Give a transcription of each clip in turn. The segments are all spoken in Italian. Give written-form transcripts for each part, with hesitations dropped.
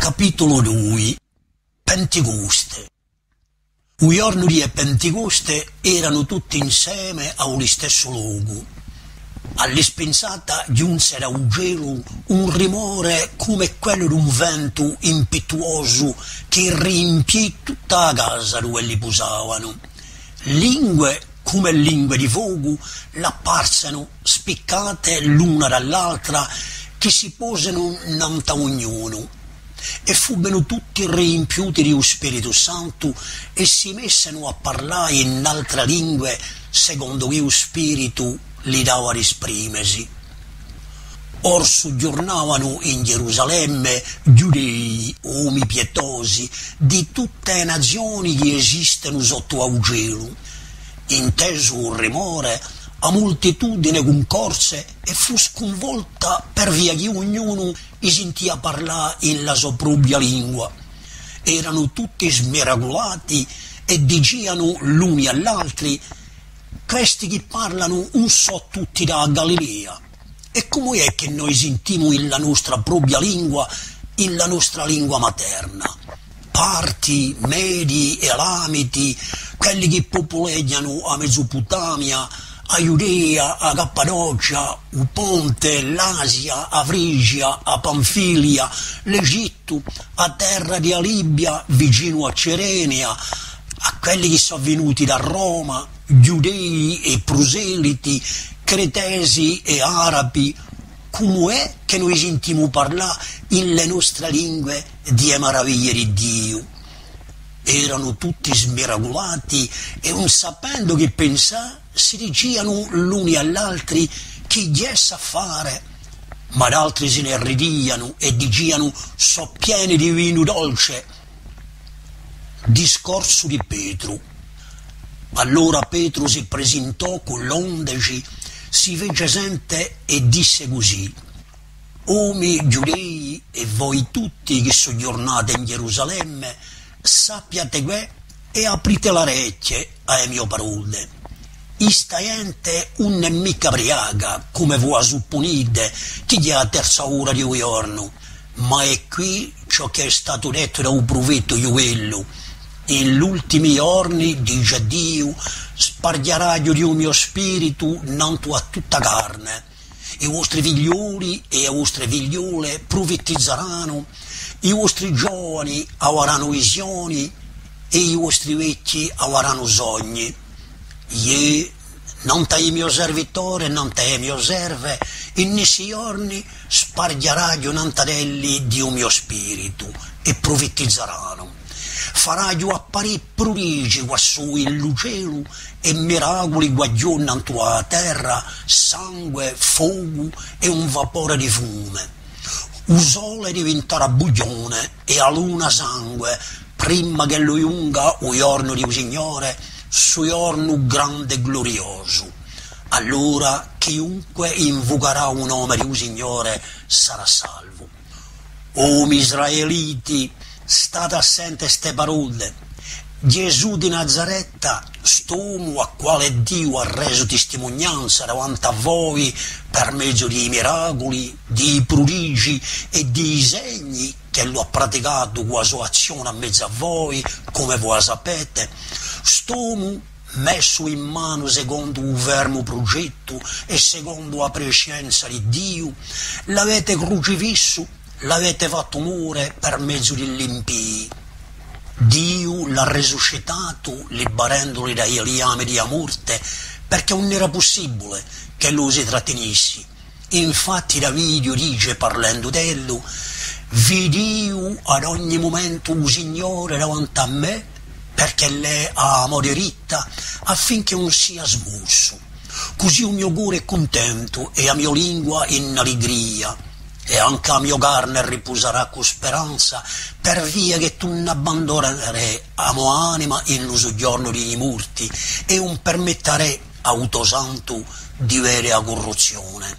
Capitolo 2. Pentecoste. Un giorno di Pentecoste erano tutti insieme a un stesso luogo. All'ispensata giunse da un gelo un rumore come quello di un vento impetuoso che riempì tutta la casa dove li posavano. Lingue come lingue di fuoco l'apparsero spiccate l'una dall'altra che si posano innanzi a ognuno. E furono tutti riempiuti di Spirito Santo e si messero a parlare in altre lingue secondo che lo Spirito li dava ad esprimersi. Or soggiornavano in Gerusalemme giudei, uomini pietosi, di tutte le nazioni che esistono sotto al cielo. Inteso un rumore, a moltitudine concorse e fu sconvolta per via che ognuno si sentia parlare in la sua propria lingua. Erano tutti smiracolati e dicevano l'uni all'altri: questi che parlano non so tutti da Galilea. E come è che noi sentiamo in la nostra propria lingua, in la nostra lingua materna? Parti, Medi, Elamiti, quelli che popoleggiano a Mesopotamia, a Giudea, a Cappadocia, il Ponte, l'Asia, a Frigia, a Panfilia, l'Egitto, a terra di Libia, vicino a Cerenia, a quelli che sono venuti da Roma, giudei e proseliti, cretesi e arabi. Come è che noi sentiamo parlare in le nostre lingue di meraviglie di Dio? Erano tutti smiracolati e non sapendo che pensare si dicevano l'uni all'altri chi gli è a fare, ma d'altri se ne irridiano e dicevano so pieni di vino dolce. Discorso di Pietro. Allora Pietro si presentò con l'ondeci, si fece sente e disse così: uomini giudei e voi tutti che soggiornate in Gerusalemme, sappiate que e aprite le orecchie alle mie parole. Ista gente non è mica briaga, come voi supponete, che è la terza ora di un giorno, ma è qui ciò che è stato detto da un profeta Ioello. In ultimi giorni, dice Dio, spargherà di un mio spirito nanto a tutta carne. I vostri figlioli e le vostre figliole profetizzeranno, i vostri giovani avranno visioni e i vostri vecchi avranno sogni. Io, non te i miei servitori, non te i miei serve, in questi giorni spargherà di un'antadelli di un mio spirito e profetizzeranno. Farà io apparire prodigi quassù in cielo e miracoli guaglioni in tua terra, sangue, fuoco e un vapore di fume. Il sole diventerà buglione e la luna sangue, prima che lo giunga il giorno di Signore, su giorno grande e glorioso. Allora chiunque invocherà un nome di Signore sarà salvo. O israeliti, state assenti a ste parole. Gesù di Nazaretta, st'uomo a quale Dio ha reso testimonianza davanti a voi per mezzo di miracoli, di prodigi e di segni che lo ha praticato con la sua azione a mezzo a voi, come voi sapete, st'uomo messo in mano secondo un fermo progetto e secondo la prescienza di Dio, l'avete crocifisso, l'avete fatto morire per mezzo dell'impii. Dio l'ha risuscitato liberandoli dai liami di morte, perché non era possibile che lo si trattenesse. Infatti Davidio dice, parlando dello: vidi ad ogni momento un Signore davanti a me, perché lei ha amore ritta, affinché non sia smosso. Così il mio cuore è contento e la mia lingua in allegria. E anche la mia carne riposerà con speranza, per via che tu non abbandonerai la mia anima in lo soggiorno dei morti e non permetterai a tuo santo di vedere la corruzione.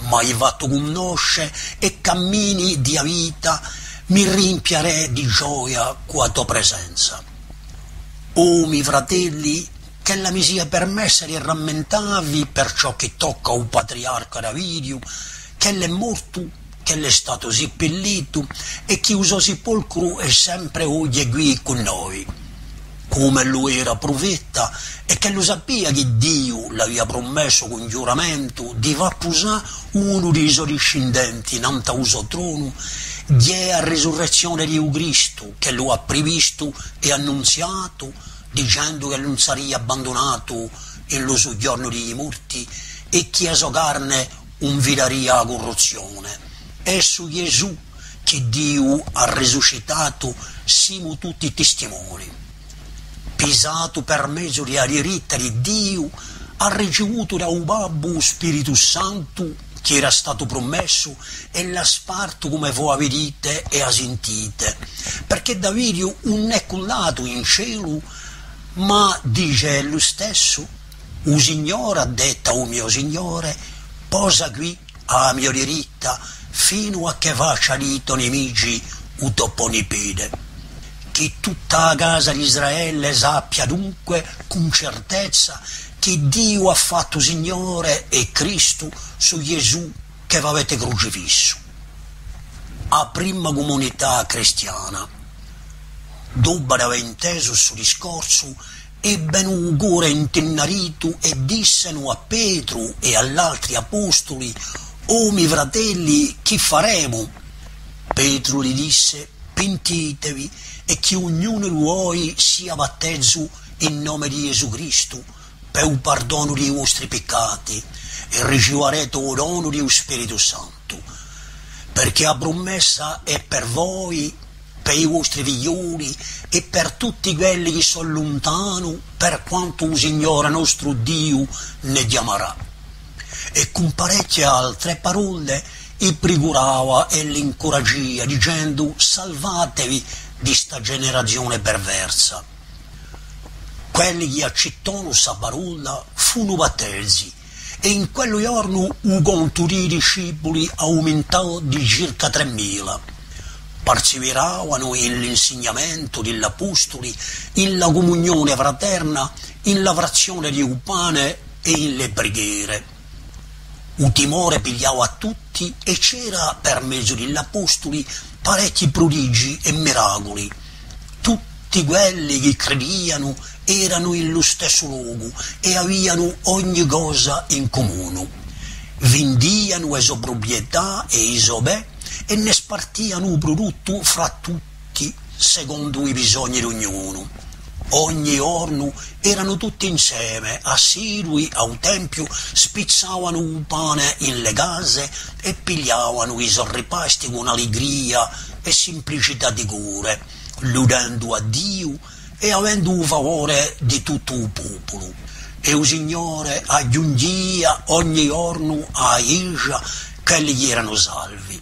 Ma hai fatto conoscere e cammini di vita, mi riempirei di gioia con la tua presenza. O miei fratelli, che la mi sia permessa di rammentarvi per ciò che tocca un patriarca Davidio, che l'è morto che l'è stato seppellito e che il suo sepolcro è sempre oggi qui con noi. Come lui era profeta e che lo sapeva che Dio l'aveva promesso con giuramento di far posare uno dei suoi discendenti innanzi al suo trono, la risurrezione di Cristo che lo ha previsto e annunziato, dicendo che non sarebbe abbandonato in suo giorno dei morti e che a sua carne non vidaria la corruzione. È su Gesù che Dio ha risuscitato, siamo tutti testimoni. Pisato per mezzo della diritta di Dio, ha ricevuto da un babbo Spirito Santo che era stato promesso e l'ha sparto come voi vedete e sentite, perché Davide non è cullato in cielo, ma dice lo stesso: "O Signore ha detto al mio Signore, posa qui alla mia diritta, fino a che faccia i tuoi nemici un topponipede." Che tutta la casa di Israele sappia dunque con certezza che Dio ha fatto Signore e Cristo su Gesù che avete crocifisso. La prima comunità cristiana, dopo aver inteso questo discorso, ebbe un cuore intennarito e dissero a Pietro e agli altri apostoli: "O miei fratelli, che faremo?" Pietro gli disse: "Pentitevi e che ognuno di voi sia battezzo in nome di Gesù Cristo per il perdono dei vostri peccati e riceverete il dono dello Spirito Santo, perché la promessa è per voi, per i vostri figlioli e per tutti quelli che sono lontani, per quanto il Signore nostro Dio ne chiamerà." E con parecchie altre parole e pregurava e l'incoraggia dicendo: "Salvatevi di sta generazione perversa." Quelli che accettano questa parola furono battesi e in quel giorno il conto dei discepoli aumentò di circa 3.000. Perseveravano nell'insegnamento degli apostoli, nella comunione fraterna, nella frazione di un pane e nelle preghiere. Un timore pigliava a tutti e c'era per mezzo degli apostoli parecchi prodigi e miracoli. Tutti quelli che credevano erano in lo stesso luogo e avevano ogni cosa in comune. Vendiano le sue proprietà e i suoi beni e ne spartiano il prodotto fra tutti secondo i bisogni di ognuno. Ogni giorno erano tutti insieme, assidui al tempio, spizzavano il pane in le case e pigliavano i sorripasti con allegria e semplicità di cuore, lodando a Dio e avendo il favore di tutto il popolo. E il Signore aggiungeva ogni giorno a Chiesa quelli che erano salvi.